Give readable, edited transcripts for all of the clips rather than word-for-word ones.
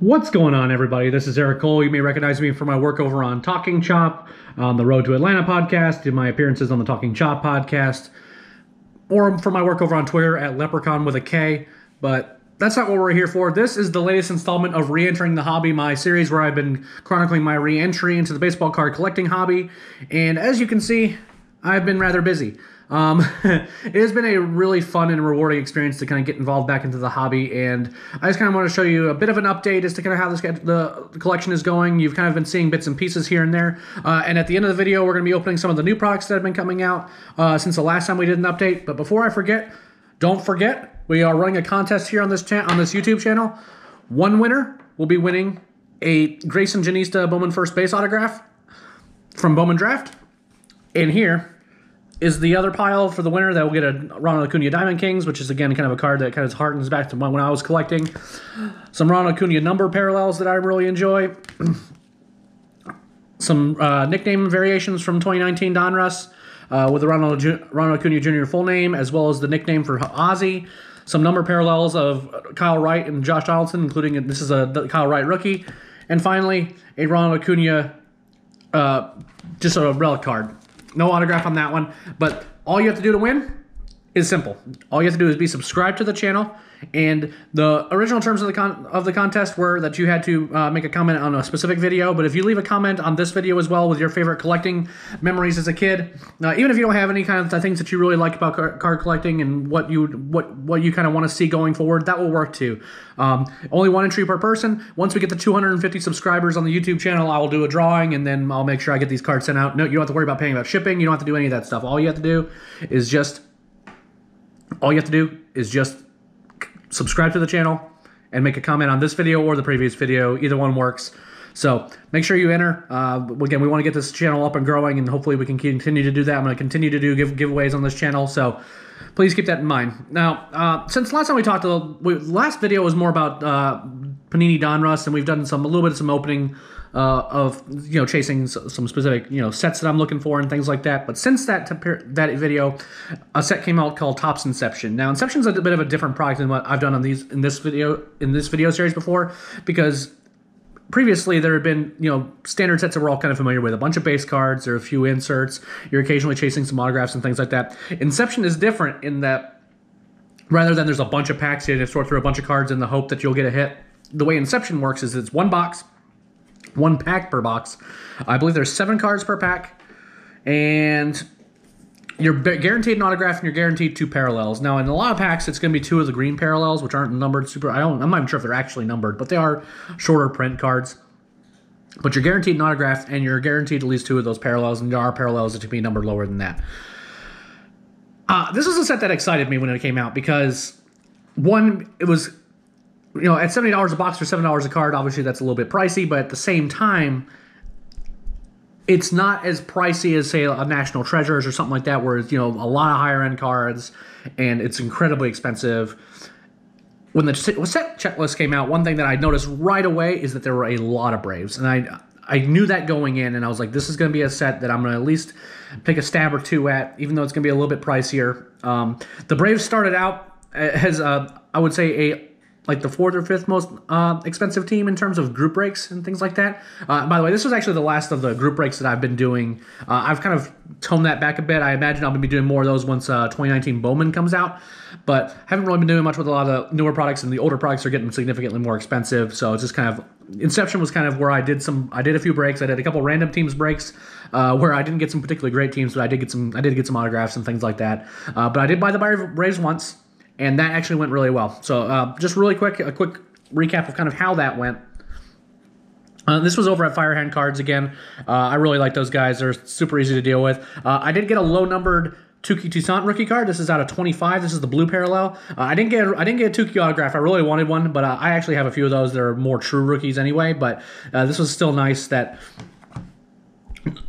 What's going on, everybody? This is Eric Cole. You may recognize me from my work over on Talking Chop, on the Road to Atlanta podcast, in my appearances on the Talking Chop podcast, or from my work over on Twitter at Leprechaun with a K. But that's not what we're here for. This is the latest installment of Re-Entering the Hobby, my series where I've been chronicling my re-entry into the baseball card collecting hobby. And as you can see, I've been rather busy. It has been a really fun and rewarding experience to kind of get involved back into the hobby, and I just kind of want to show you a bit of an update as to kind of how the collection is going. You've kind of been seeing bits and pieces here and there, and at the end of the video we're going to be opening some of the new products that have been coming out since the last time we did an update. But before I forget, don't forget, we are running a contest here on this YouTube channel. One winner will be winning a Grayson Janista Bowman first base autograph from Bowman Draft, and here is the other pile for the winner that will get a Ronald Acuna Diamond Kings, which is, again, kind of a card that kind of harkens back to when I was collecting. Some Ronald Acuna number parallels that I really enjoy. Some nickname variations from 2019 Donruss with the Ronald Acuna Jr. full name, as well as the nickname for Ozzy. Some number parallels of Kyle Wright and Josh Donaldson, including, this is a Kyle Wright rookie. And finally, a Ronald Acuna, just a relic card. No autograph on that one, but all you have to do to win is simple. All you have to do is be subscribed to the channel, and the original terms of the contest were that you had to make a comment on a specific video. But if you leave a comment on this video as well with your favorite collecting memories as a kid, even if you don't have any kind of things that you really like about card collecting and what you kind of want to see going forward, that will work too. Only one entry per person. Once we get to 250 subscribers on the YouTube channel, I will do a drawing, and then I'll make sure I get these cards sent out. No, you don't have to worry about paying about shipping. You don't have to do any of that stuff. All you have to do is just subscribe to the channel and make a comment on this video or the previous video. Either one works. So make sure you enter. Again, we want to get this channel up and growing, and hopefully we can continue to do that. I'm going to continue to do giveaways on this channel, so please keep that in mind. Now, since last time we talked, last video was more about Panini Donruss, and we've done a little bit of some opening of chasing some specific sets that I'm looking for and things like that. But since that video, a set came out called Topps Inception. Now, Inception's a bit of a different product than what I've done on in this video series before, because previously there had been standard sets that we're all kind of familiar with, a bunch of base cards, there are a few inserts, you're occasionally chasing some autographs and things like that. Inception is different in that rather than there's a bunch of packs, you have to sort through a bunch of cards in the hope that you'll get a hit. The way Inception works is it's one box, one pack per box. I believe there's 7 cards per pack, and you're guaranteed an autograph, and you're guaranteed 2 parallels. Now, in a lot of packs, it's going to be 2 of the green parallels, which aren't numbered I'm not even sure if they're actually numbered, but they are shorter print cards. But you're guaranteed an autograph, and you're guaranteed at least 2 of those parallels, and there are parallels that can be numbered lower than that. This was a set that excited me when it came out because, one, it was at $70 a box or $7 a card, obviously that's a little bit pricey, but at the same time, it's not as pricey as, say, a National Treasures or something like that, where it's, a lot of higher-end cards, and it's incredibly expensive. When the set checklist came out, one thing that I noticed right away is that there were a lot of Braves, and I knew that going in, and I was like, this is going to be a set that I'm going to at least take a stab or two at, even though it's going to be a little bit pricier. The Braves started out as, I would say, like the 4th or 5th most expensive team in terms of group breaks and things like that. By the way, this was actually the last of the group breaks that I've been doing. I've kind of toned that back a bit. I imagine I'll be doing more of those once 2019 Bowman comes out, but haven't really been doing much with a lot of the newer products, and the older products are getting significantly more expensive. So it's just kind of, Inception was kind of where I did a few breaks. I did a couple random teams breaks where I didn't get some particularly great teams, but I did get some autographs and things like that. But I did buy the Braves once, and that actually went really well. So just really quick, a quick recap of kind of how that went. This was over at Firehand Cards again. I really like those guys. They're super easy to deal with. I did get a low-numbered Touki Toussaint rookie card. This is out of 25. This is the blue parallel. I didn't get a Touki autograph. I really wanted one, but I actually have a few of those that are more true rookies anyway. But this was still nice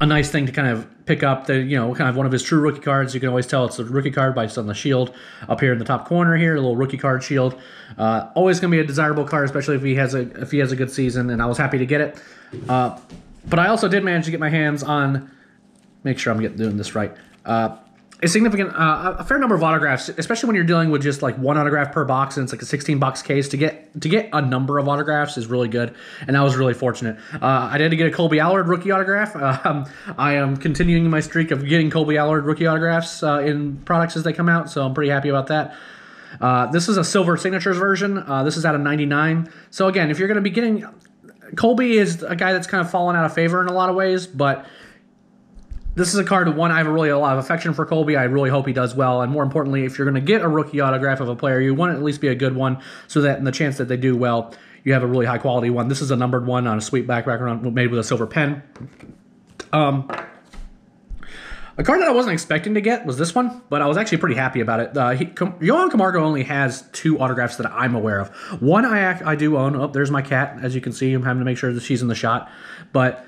a nice thing to kind of pick up, kind of one of his true rookie cards. You can always tell it's a rookie card by just on the shield up here in the top corner here, a little rookie card shield. Always going to be a desirable card, especially if he has a good season, and I was happy to get it. But I also did manage to get my hands on, make sure I'm doing this right. a significant, a fair number of autographs, especially when you're dealing with just like one autograph per box, and it's like a 16-box case. To get a number of autographs is really good, and I was really fortunate. I did get a Colby Allard rookie autograph. I am continuing my streak of getting Colby Allard rookie autographs in products as they come out, so I'm pretty happy about that. This is a silver signatures version. This is out of 99. So again, if you're going to be getting, Colby is a guy that's kind of fallen out of favor in a lot of ways, but this is a card, one, I have really a lot of affection for Colby. I really hope he does well. And more importantly, if you're going to get a rookie autograph of a player, you want it to at least be a good one so that in the chance that they do well, you have a really high quality one. This is a numbered one on a sweet black background made with a silver pen. A card that I wasn't expecting to get was this one, but I was actually pretty happy about it. Yohan Camargo only has 2 autographs that I'm aware of. One I do own. Oh, there's my cat. As you can see, I'm having to make sure that she's in the shot. But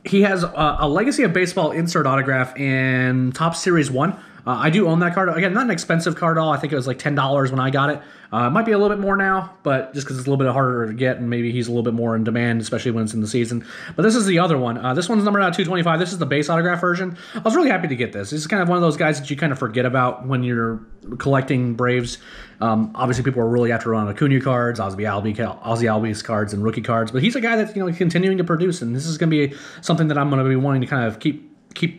he has a Legacy of Baseball insert autograph in Topps Series 1. I do own that card. Again, not an expensive card at all. I think it was like $10 when I got it. It might be a little bit more now, but just because it's a little bit harder to get, and maybe he's a little bit more in demand, especially when it's in the season. But this is the other one. This one's numbered out 225. This is the base autograph version. I was really happy to get this. This is kind of one of those guys that you kind of forget about when you're collecting Braves. Obviously, people are really after on Acuna cards, Ozzie Albies cards, and rookie cards. But he's a guy that's continuing to produce, and this is going to be something that I'm going to be wanting to kind of keep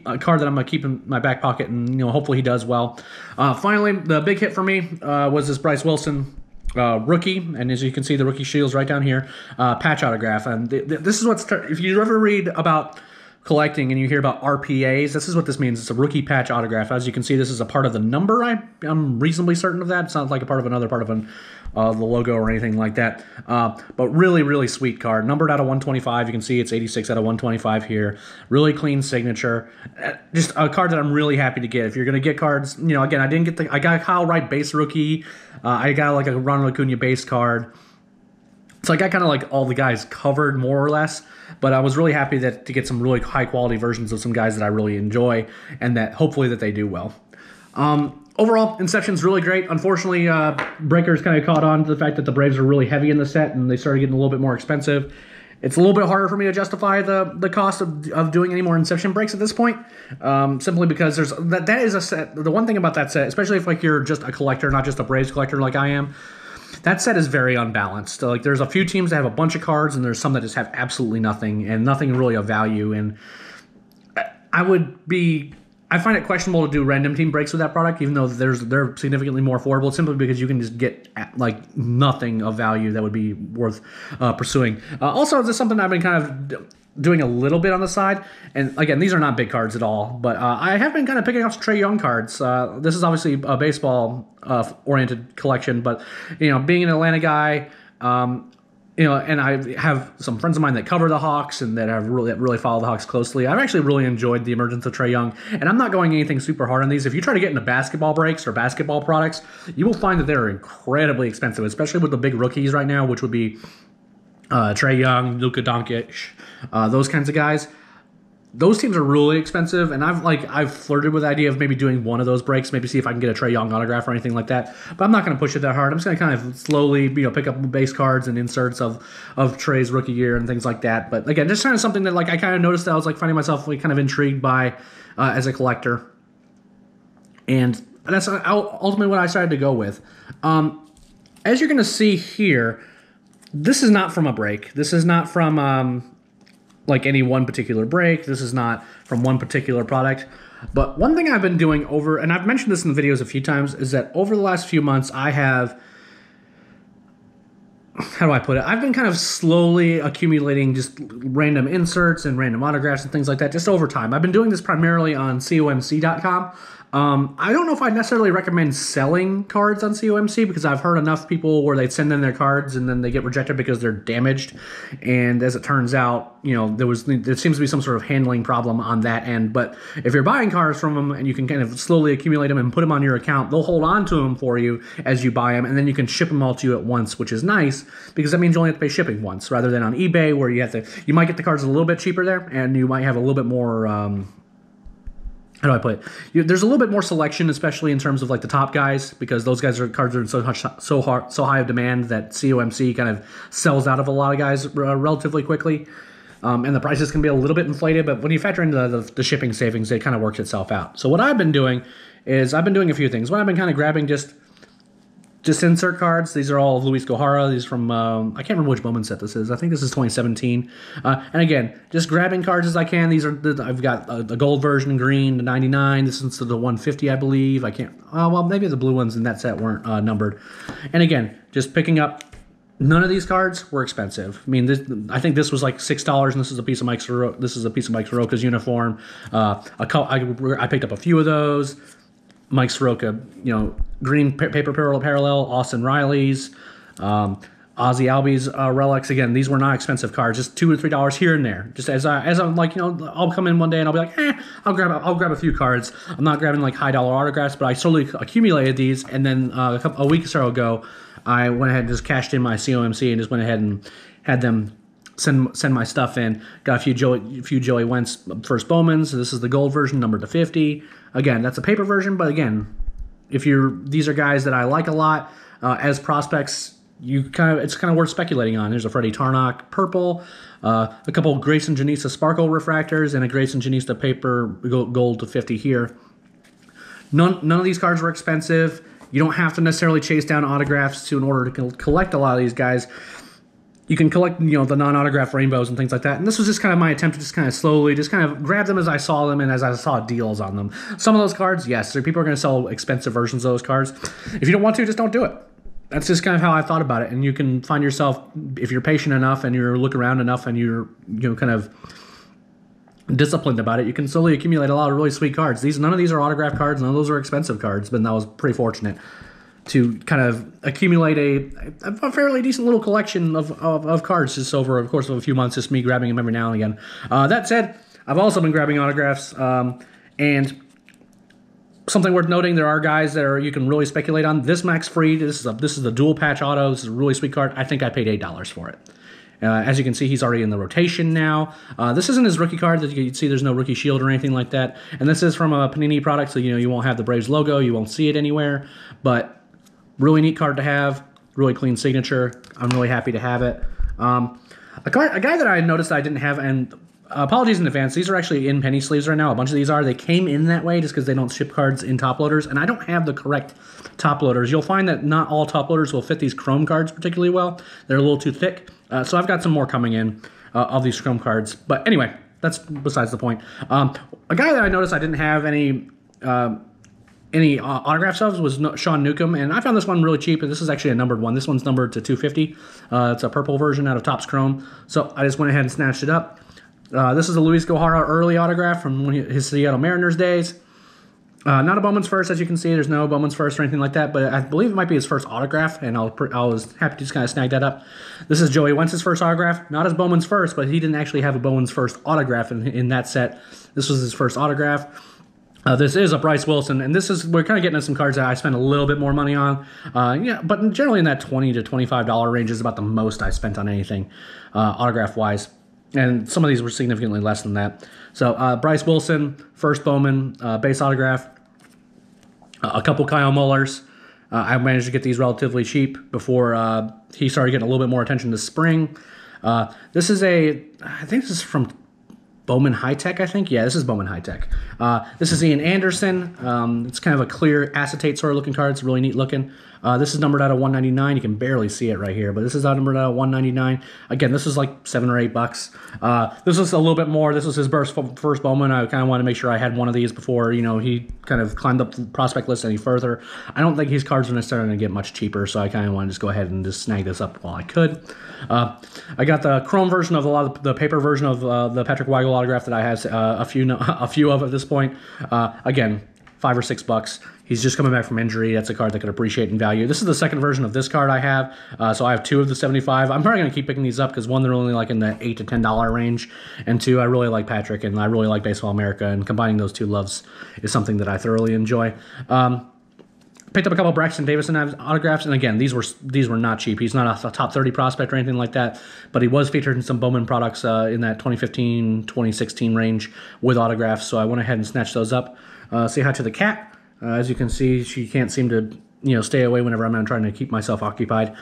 a card that I'm going to keep in my back pocket, and hopefully he does well. Finally, the big hit for me was this Bryce Wilson rookie, and as you can see, the rookie shield's right down here, patch autograph. And this is what's, if you ever read about collecting and you hear about RPAs, this is what this means. It's a rookie patch autograph. As you can see, this is a part of the number. I'm reasonably certain of that. It's not like a part of another part of the logo or anything like that. But really, really sweet card. Numbered out of 125. You can see it's 86 out of 125 here. Really clean signature. Just a card that I'm really happy to get. If you're going to get cards, again, I got Kyle Wright base rookie. I got like a Ronald Acuna base card. So I got kind of like all the guys covered more or less, but I was really happy to get some really high quality versions of some guys that I really enjoy, and that hopefully that they do well. Overall, Inception's really great. Unfortunately, Breakers kind of caught on to the fact that the Braves are really heavy in the set, and they started getting a little bit more expensive. It's a little bit harder for me to justify the cost of doing any more Inception breaks at this point, simply because that is a set. The one thing about that set, especially if like you're just a collector, not just a Braves collector like I am, that set is very unbalanced. Like there's a few teams that have a bunch of cards, and there's some that just have absolutely nothing, and nothing really of value. And I find it questionable to do random team breaks with that product, even though they're significantly more affordable, simply because you can just get like nothing of value that would be worth pursuing. Also, this is something I've been kind of doing a little bit on the side, and again, these are not big cards at all, but I have been kind of picking up some Trae Young cards. This is obviously a baseball oriented collection, but being an Atlanta guy, and I have some friends of mine that cover the Hawks and that really follow the Hawks closely. I've actually really enjoyed the emergence of Trae Young, and I'm not going anything super hard on these. If you try to get into basketball breaks or basketball products, you will find that they're incredibly expensive, especially with the big rookies right now, which would be Trae Young, Luka Doncic, those kinds of guys. Those teams are really expensive, and I've flirted with the idea of maybe doing one of those breaks, maybe see if I can get a Trae Young autograph or anything like that. But I'm not going to push it that hard. I'm just going to kind of slowly, pick up base cards and inserts of Trae's rookie year and things like that. But again, just kind of something that I kind of noticed that I was finding myself kind of intrigued by as a collector, and that's ultimately what I started to go with. As you're going to see here, this is not from a break. This is not from any one particular break. This is not from one particular product. But one thing I've been doing and I've mentioned this in the videos a few times, is that over the last few months I have, how do I put it? I've been kind of slowly accumulating just random inserts and random autographs and things like that just over time. I've been doing this primarily on comc.com. I don't know if I'd necessarily recommend selling cards on COMC, because I've heard enough people where they send in their cards and then they get rejected because they're damaged. And as it turns out, there seems to be some sort of handling problem on that end. But if you're buying cards from them and you can kind of slowly accumulate them and put them on your account, they'll hold on to them for you as you buy them, and then you can ship them all to you at once, which is nice, because that means you only have to pay shipping once, rather than on eBay where you might get the cards a little bit cheaper there, and you might have a little bit more how do I put it? There's a little bit more selection, especially in terms of the top guys, because those cards are in so high of demand that COMC kind of sells out of a lot of guys relatively quickly. and the prices can be a little bit inflated, but when you factor in the shipping savings, it kind of works itself out. So what I've been doing is I've been doing a few things. One, I've been kind of grabbing just insert cards. These are all Luis Gohara. These from, I can't remember which Bowman set this is. I think this is 2017. And again, just grabbing cards as I can. These are, I've got the gold version in green, the 99. This is the 150, I believe. I can't, well, maybe the blue ones in that set weren't numbered. And again, just picking up. None of these cards were expensive. I mean, I think this was like $6, and this is a piece of Mike Soroka's uniform. I picked up a few of those. Mike Soroka, green paper parallel, Austin Riley's, Ozzy Albies relics. Again, these were not expensive cards, just $2 or $3 here and there. Just as I'm like, I'll come in one day and I'll be like, I'll grab a few cards. I'm not grabbing like high dollar autographs, but I slowly accumulated these, and then a week or so ago, I went ahead and just cashed in my COMC and just went ahead and had them send my stuff in. Got a few Joey Wentz first Bowmans. This is the gold version, numbered to 50. Again, that's a paper version, but again, these are guys that I like a lot as prospects. It's kind of worth speculating on. There's a Freddie Tarnock purple, a couple Grayson Janista sparkle refractors, and a Grayson Janista paper gold to 50 here. None of these cards were expensive. You don't have to necessarily chase down autographs in order to collect a lot of these guys. You can collect, the non-autograph rainbows and things like that. And this was just kind of my attempt to just kind of slowly, just kind of grab them as I saw them and as I saw deals on them. Some of those cards, yes, people are going to sell expensive versions of those cards. If you don't want to, just don't do it. That's just kind of how I thought about it. And you can find yourself, if you're patient enough and you're looking around enough and you're kind of disciplined about it, you can slowly accumulate a lot of really sweet cards. None of these are autograph cards. None of those are expensive cards, but that was pretty fortunate to kind of accumulate a fairly decent little collection of cards just over the course of a few months, just me grabbing them every now and again. That said, I've also been grabbing autographs, and something worth noting, there are guys that you can really speculate on. This Max Fried, this is the dual patch auto. This is a really sweet card. I think I paid $8 for it. As you can see, he's already in the rotation now. This isn't his rookie card. That you can see there's no rookie shield or anything like that. And this is from a Panini product, so you won't have the Braves logo. You won't see it anywhere. But really neat card to have. Really clean signature. I'm really happy to have it. A guy that I noticed I didn't have, and apologies in advance, these are actually in penny sleeves right now. A bunch of these are. They came in that way just because they don't ship cards in top loaders, and I don't have the correct top loaders. You'll find that not all top loaders will fit these chrome cards particularly well. They're a little too thick. So I've got some more coming in of these chrome cards. But anyway, that's besides the point. A guy that I noticed I didn't have any autographs of was Sean Newcomb, and I found this one really cheap. This is actually a numbered one. This one's numbered to 250. It's a purple version out of Topps Chrome. So I just went ahead and snatched it up. This is a Luis Gohara early autograph from his Seattle Mariners days. Not a Bowman's first, as you can see. There's no Bowman's first or anything like that, but I believe it might be his first autograph, and I was happy to just kind of snag that up. This is Joey Wentz's first autograph. Not his Bowman's first, but he didn't actually have a Bowman's first autograph in that set. This was his first autograph. This is a Bryce Wilson, and we're kind of getting into some cards that I spent a little bit more money on. But generally in that $20 to $25 range is about the most I spent on anything autograph-wise. And some of these were significantly less than that. So Bryce Wilson, first Bowman, base autograph. A couple Kyle Mullers. I managed to get these relatively cheap before he started getting a little bit more attention this spring. This is I think this is from Bowman High Tech, I think. Yeah, this is Bowman High Tech. This is Ian Anderson. It's kind of a clear acetate sort of looking card. It's really neat looking. This is numbered out of 199. You can barely see it right here, but this is numbered out of 199. Again, this is like $7 or $8. This was a little bit more. This was his first Bowman. I kind of wanted to make sure I had one of these before, he kind of climbed up the prospect list any further. I don't think his cards are necessarily going to get much cheaper, so I kind of wanted to just go ahead and just snag this up while I could. I got the chrome version of a lot of the paper version of the Patrick Weigel autograph that I have a few of at this point. Again, $5 or $6. He's just coming back from injury. That's a card that could appreciate in value. This is the second version of this card I have. So I have two of the 75. I'm probably going to keep picking these up because one, they're only like in the $8 to $10 range. And two, I really like Patrick and I really like Baseball America. And combining those two loves is something that I thoroughly enjoy. Picked up a couple Braxton Davison autographs, and again, these were not cheap. He's not a top 30 prospect or anything like that, but he was featured in some Bowman products in that 2015, 2016 range with autographs, so I went ahead and snatched those up. Say hi to the cat. As you can see, she can't seem to stay away whenever I'm trying to keep myself occupied.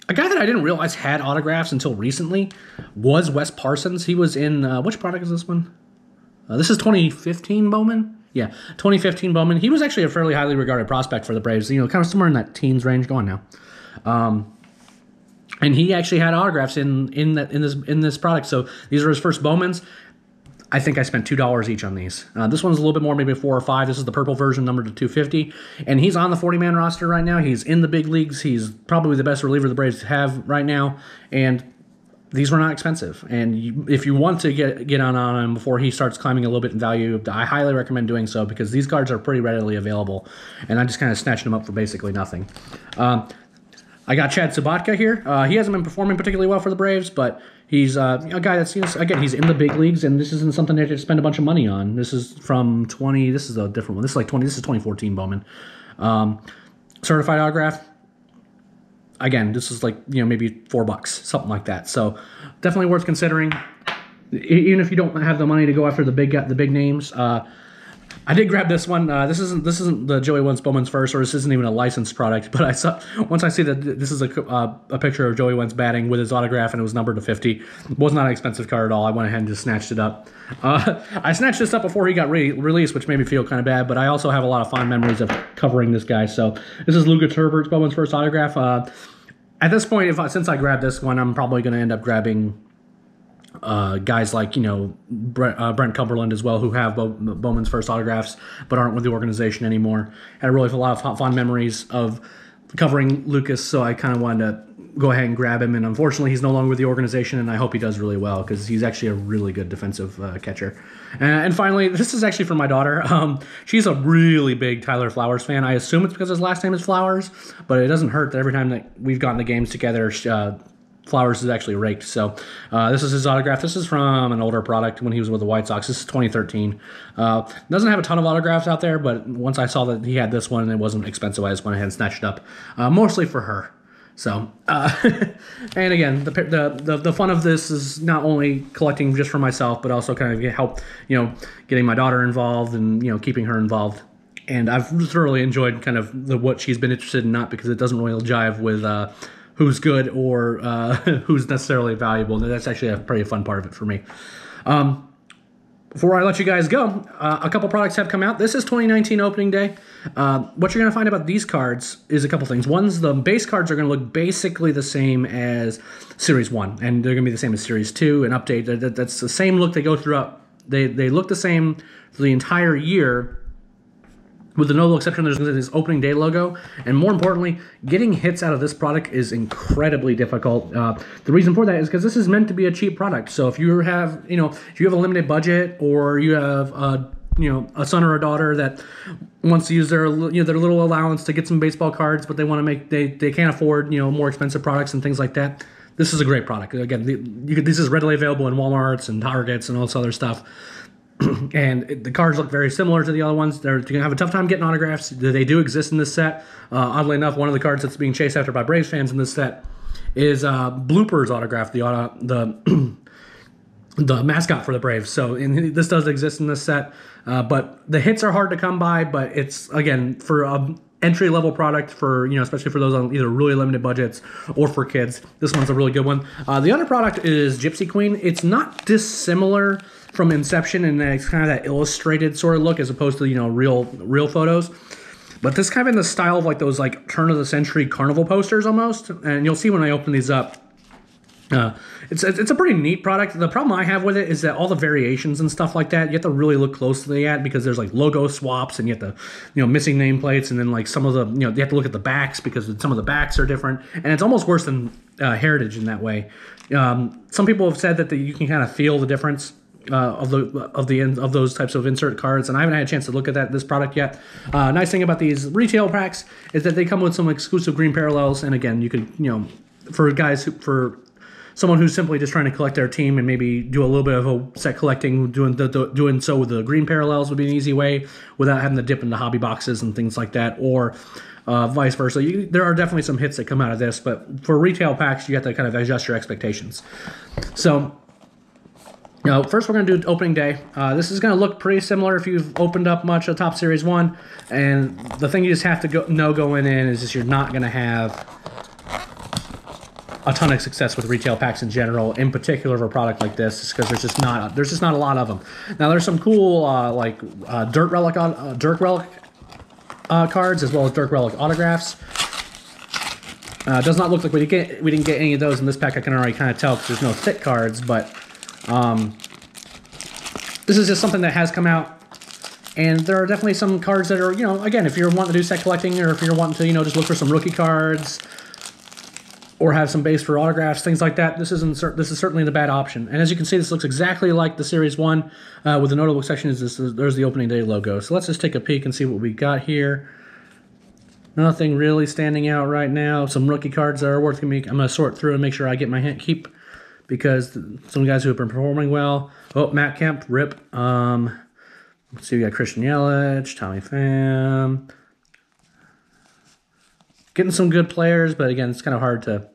A guy that I didn't realize had autographs until recently was Wes Parsons. He was in, which product is this one? This is 2015 Bowman. Yeah, 2015 Bowman. He was actually a fairly highly regarded prospect for the Braves. You know, kind of somewhere in that teens range. Go on now. And he actually had autographs in this product. So these are his first Bowmans. I think I spent $2 each on these. This one's a little bit more, maybe 4 or 5. This is the purple version, numbered to 250. And he's on the 40-man roster right now. He's in the big leagues. He's probably the best reliever the Braves have right now. And these were not expensive. And if you want to get on him before he starts climbing a little bit in value, I highly recommend doing so because these cards are pretty readily available. And I just kind of snatched them up for basically nothing. I got Chad Sobotka here. He hasn't been performing particularly well for the Braves, but he's a guy that's, you know, again, he's in the big leagues, and this isn't something they have to spend a bunch of money on. This is from 20. This is a different one. This is like 20. This is 2014 Bowman. Certified autograph. Again, this is like, you know, maybe $4, something like that. So definitely worth considering, even if you don't have the money to go after the big names. I did grab this one. This isn't the Joey Wentz Bowman's first, or this isn't even a licensed product. But once I see that this is a picture of Joey Wentz batting with his autograph and it was numbered to 50, it was not an expensive card at all. I went ahead and just snatched it up. I snatched this up before he got released, which made me feel kind of bad. But I also have a lot of fond memories of covering this guy. So this is Luka Turbert's Bowman's first autograph. At this point, since I grabbed this one, I'm probably going to end up grabbing guys like, you know, Brent Cumberland as well, who have Bowman's first autographs but aren't with the organization anymore. Had a lot of fond memories of covering Lucas, so I kind of wanted to go ahead and grab him. And unfortunately, he's no longer with the organization, and I hope he does really well because he's actually a really good defensive catcher. And finally, this is actually for my daughter. She's a really big Tyler Flowers fan. I assume it's because his last name is Flowers, but it doesn't hurt that every time that we've gotten the games together, Flowers is actually raked. So this is his autograph. This is from an older product when he was with the White Sox. This is 2013. Doesn't have a ton of autographs out there, but once I saw that he had this one and it wasn't expensive, I just went ahead and snatched it up, mostly for her. So, and again, the fun of this is not only collecting just for myself, but also kind of help, you know, getting my daughter involved and, you know, keeping her involved. And I've thoroughly enjoyed kind of what she's been interested in, not because it doesn't really jive with who's good or who's necessarily valuable. That's actually a pretty fun part of it for me. Before I let you guys go, a couple products have come out. This is 2019 opening day. What you're going to find about these cards is a couple things. One's the base cards are going to look basically the same as Series 1, and they're going to be the same as Series 2, an update. That's the same look they go throughout. They look the same for the entire year, with the notable exception, there's this opening day logo, and more importantly, getting hits out of this product is incredibly difficult. The reason for that is because this is meant to be a cheap product. So if you have, you know, if you have a limited budget, or you have, you know, a son or a daughter that wants to use their, you know, their little allowance to get some baseball cards, but they want to make, they can't afford, you know, more expensive products and things like that, this is a great product. Again, this is readily available in Walmarts and Targets and all this other stuff. And the cards look very similar to the other ones. You're going to have a tough time getting autographs. They do exist in this set. Oddly enough, one of the cards that's being chased after by Braves fans in this set is Blooper's autograph, the mascot for the Braves. So this does exist in this set. But the hits are hard to come by, but it's, again, for an entry-level product for, you know, especially for those on either really limited budgets or for kids, this one's a really good one. The other product is Gypsy Queen. It's not dissimilar from Inception, and it's kind of that illustrated sort of look as opposed to, you know, real photos. But this kind of in the style of like those like turn-of-the-century carnival posters almost. And you'll see when I open these up. It's a pretty neat product. The problem I have with it is that all the variations and stuff like that, you have to really look closely at, because there's like logo swaps, and you have to, you know, missing nameplates, and then like some of the, you know, you have to look at the backs because some of the backs are different, and it's almost worse than Heritage in that way. Some people have said that you can kind of feel the difference of those types of insert cards, and I haven't had a chance to look at this product yet. Nice thing about these retail packs is that they come with some exclusive green parallels, and again, you could, you know, for someone who's simply just trying to collect their team and maybe do a little bit of a set collecting, doing so with the green parallels would be an easy way without having to dip into hobby boxes and things like that, or vice versa. There are definitely some hits that come out of this, but for retail packs, you have to kind of adjust your expectations. So, now, first we're going to do opening day. This is going to look pretty similar if you've opened up much of Topps Series 1. And the thing you just have to know going in is just you're not going to have a ton of success with retail packs in general, in particular of a product like this, because there's just not a lot of them. Now there's some cool Dirt Relic cards, as well as Dirt Relic autographs. Does not look like we didn't get any of those in this pack. I can already kind of tell because there's no thick cards, but this is just something that has come out. And there are definitely some cards that are, again, if you're wanting to do set collecting, or if you're wanting to, just look for some rookie cards, or have some base for autographs, things like that, this is certainly the bad option. And as you can see, this looks exactly like the Series 1, with the notable exception is there's the opening day logo. So let's just take a peek and see what we got here. Nothing really standing out right now. Some rookie cards that are worth me. I'm going to sort through and make sure I get my keep, because some guys who have been performing well. Oh, Matt Kemp, rip. Let's see, we got Christian Yelich, Tommy Pham. Getting some good players, but again, it's kind of hard to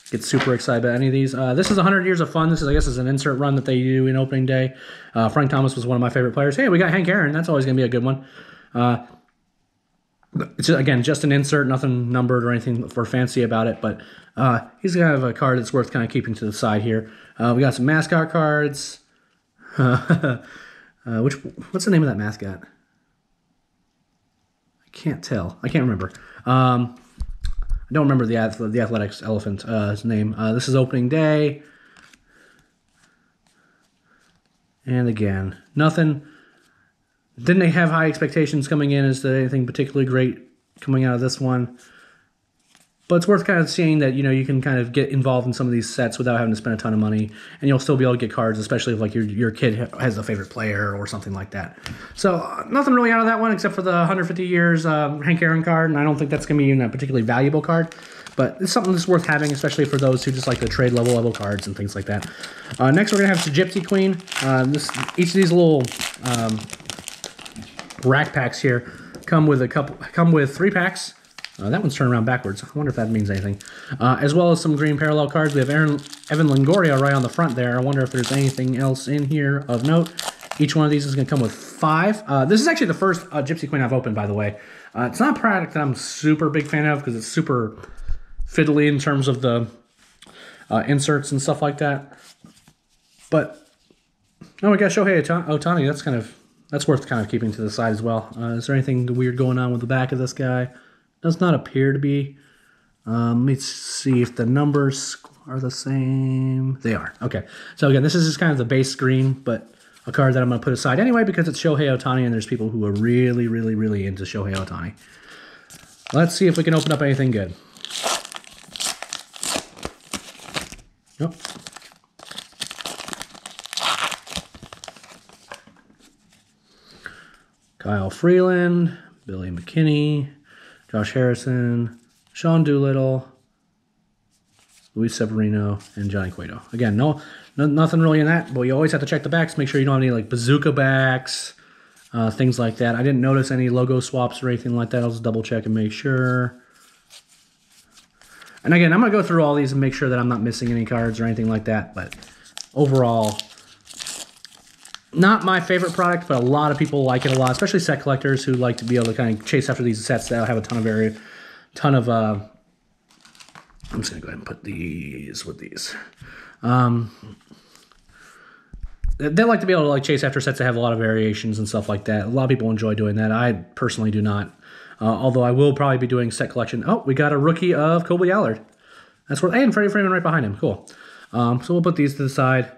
get super excited about any of these. This is 100 Years of Fun. This is, I guess, is an insert run that they do in opening day. Frank Thomas was one of my favorite players. Hey, we got Hank Aaron. That's always going to be a good one. It's, again, just an insert, nothing numbered or anything for fancy about it, but he's going to have a card that's worth kind of keeping to the side here. We got some mascot cards. What's the name of that mascot? I can't tell. I can't remember. I don't remember the Athletics elephant his name. This is opening day. And again, nothing. Didn't they have high expectations coming in? Is there anything particularly great coming out of this one? But it's worth kind of seeing that, you can kind of get involved in some of these sets without having to spend a ton of money, and you'll still be able to get cards, especially if like your kid has a favorite player or something like that. So nothing really out of that one except for the 150 years Hank Aaron card, and I don't think that's going to be even a particularly valuable card, but it's something that's worth having, especially for those who just like to trade level cards and things like that. Next, we're going to have the Gypsy Queen. Each of these little rack packs here come with 3 packs. That one's turned around backwards. I wonder if that means anything. As well as some green parallel cards. We have Evan Longoria right on the front there. I wonder if there's anything else in here of note. Each one of these is going to come with 5. This is actually the first Gypsy Queen I've opened, by the way. It's not a product that I'm super big fan of because it's super fiddly in terms of the inserts and stuff like that. But, oh, we got Shohei Ohtani. That's worth kind of keeping to the side as well. Is there anything weird going on with the back of this guy? Does not appear to be. Let me see if the numbers are the same. They are. Okay. So again, this is just kind of the base green, but a card that I'm going to put aside anyway because it's Shohei Ohtani, and there's people who are really, really, really into Shohei Ohtani. Let's see if we can open up anything good. Nope. Kyle Freeland, Billy McKinney, Josh Harrison, Sean Doolittle, Luis Severino, and Johnny Cueto. Again, nothing really in that, but you always have to check the backs, make sure you don't have any like bazooka backs, things like that. I didn't notice any logo swaps or anything like that. I'll just double check and make sure. And again, I'm going to go through all these and make sure that I'm not missing any cards or anything like that, but overall, not my favorite product, but a lot of people like it a lot, especially set collectors who like to be able to kind of chase after these sets that have a ton of I'm just going to go ahead and put these with these. They like to be able to like chase after sets that have a lot of variations and stuff like that. A lot of people enjoy doing that. I personally do not. Although I will probably be doing set collection. Oh, we got a rookie of Colby Allard. That's worth, and Freddie Freeman right behind him. Cool. So we'll put these to the side.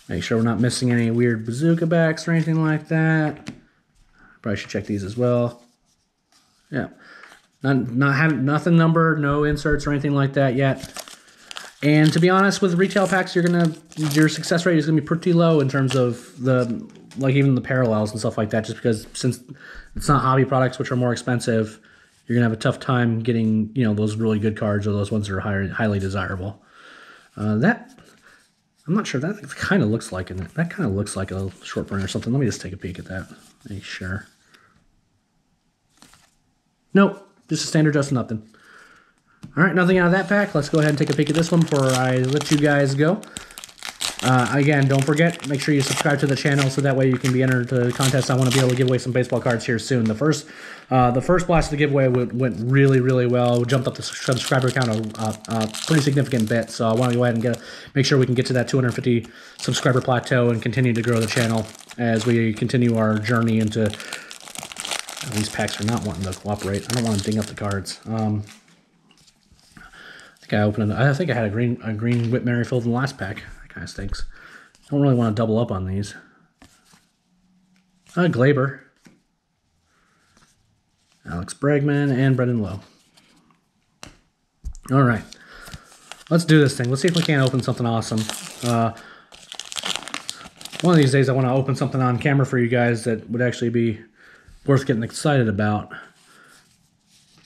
Make sure we're not missing any weird bazooka backs or anything like that. Probably should check these as well. Yeah. Nothing numbered, no inserts or anything like that yet. And to be honest, with retail packs, your success rate is gonna be pretty low in terms of even the parallels and stuff like that, just because since it's not hobby products, which are more expensive, you're gonna have a tough time getting, those really good cards or those ones that are highly desirable. I'm not sure. That kind of looks like that kind of looks like a short print or something. Let me just take a peek at that. Make sure. Nope, just a standard just nothing. All right, nothing out of that pack. Let's go ahead and take a peek at this one before I let you guys go. Again, don't forget, make sure you subscribe to the channel so that way you can be entered to the contest. I want to be able to give away some baseball cards here soon. The first blast of the giveaway went really, really well. We jumped up the subscriber count a pretty significant bit, so I want to go ahead and make sure we can get to that 250 subscriber plateau and continue to grow the channel as we continue our journey into... these packs are not wanting to cooperate. I don't want to ding up the cards. I think I had a green Whit Merrifield in the last pack. That kind of stinks. Don't really want to double up on these. Glaber, Alex Bregman, and Brendan Lowe. All right, let's do this thing. Let's see if we can't open something awesome. One of these days, I want to open something on camera for you guys that would actually be worth getting excited about.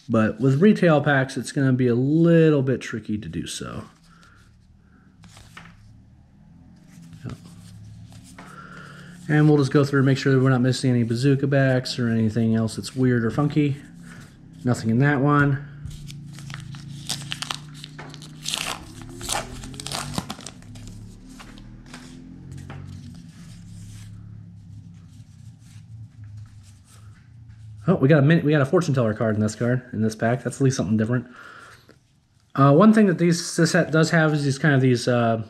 But with retail packs, it's going to be a little bit tricky to do so. Yep. And we'll just go through and make sure that we're not missing any bazooka backs or anything else that's weird or funky. Nothing in that one. Oh, we got a fortune teller card in this pack. That's at least something different. One thing that this set does have is the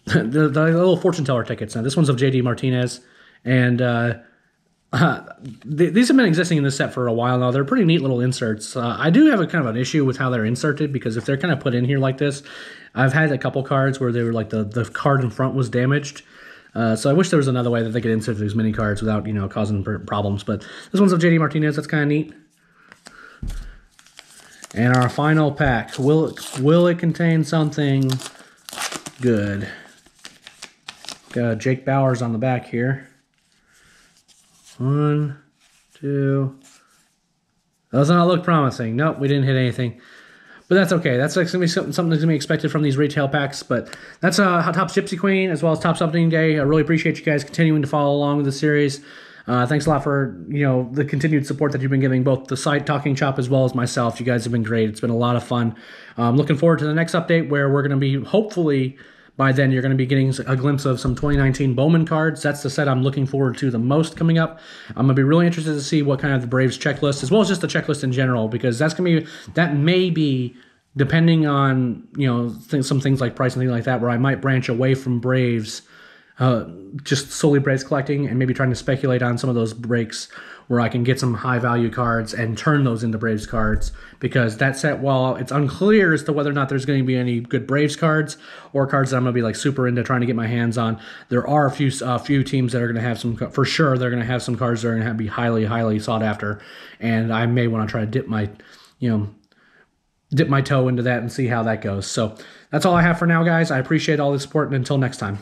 little fortune teller tickets. Now this one's of J.D. Martinez, and these have been existing in this set for a while now. They're pretty neat little inserts. I do have a kind of an issue with how they're inserted, because if they're kind of put in here like this, I've had a couple cards where they were like the card in front was damaged. So I wish there was another way that they could insert these mini cards without, causing problems. But this one's of J.D. Martinez. That's kind of neat. And our final pack. Will it contain something good? Got Jake Bauers on the back here. 1, 2. Does not look promising. Nope, we didn't hit anything. But that's okay. That's going to be something that's going to be expected from these retail packs. But that's Topps Gypsy Queen as well as Topps Opening Day. I really appreciate you guys continuing to follow along with the series. Thanks a lot for the continued support that you've been giving both the site Talking Chop as well as myself. You guys have been great. It's been a lot of fun. I'm looking forward to the next update where we're going to be, hopefully by then, you're going to be getting a glimpse of some 2019 Bowman cards. That's the set I'm looking forward to the most coming up. I'm going to be really interested to see what kind of the Braves checklist, as well as just the checklist in general, because that may be, depending on, some things like price and things like that, where I might branch away from Braves, just solely Braves collecting, and maybe trying to speculate on some of those breaks where I can get some high-value cards and turn those into Braves cards, because that set, while it's unclear as to whether or not there's going to be any good Braves cards or cards that I'm going to be like super into trying to get my hands on, there are a few teams that are going to have some, for sure, they're going to have some cards that are going to be highly, highly sought after, and I may want to try to dip my toe into that and see how that goes. So that's all I have for now, guys. I appreciate all the support, and until next time.